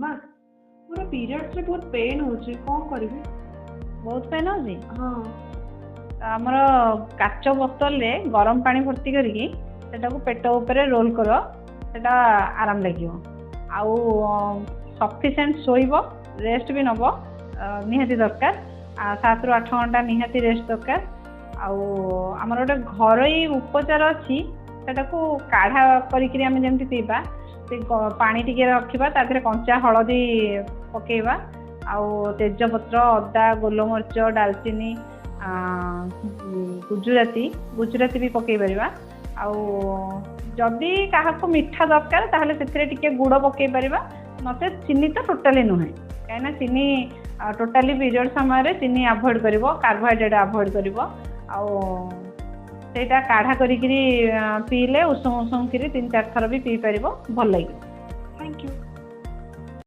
अम्मा पूरा पीरियड्स रे बहुत पेन होची कौन करिवे। बहुत पेन होची हाँ आमर काच बोतल रे गरम पानी भर्ती करके सेटाको पेट ऊपर रोल करो सेटा आराम लगे आउ सफिशिएंट सोइब रेस्ट भी नब निहाती दरकार 7 ରୁ 8 घंटा निहाती रेस्ट दरकार आउ आमर गोटे घरोई उपचार अच्छी सेटाको काढ़ा करिकरी आमे जेमति पीबा से पानी टिके रखिबा ताधरे कंचा हळदी पकेबा आउ तेजपत्र अदा गोलमरिच डालचीनी गुजराती गुजराती भी पकई पारिबा आउ जदि काहाको मिठा दरकार ताहले सेथिरे टिके गुड़ पकई पारिबा नते चीनी तो टोटाली नुहे कहीं चीनी टोटाली पीरियड समय चीनी अवॉइड करिवो कार्बोहाइड्रेट अवॉइड करिवो आउ सेटा काढ़ा करिकरी पीले उषुम उषुम करी 3-4 थर भी पी पारिबो भल लागिवो। Thank you.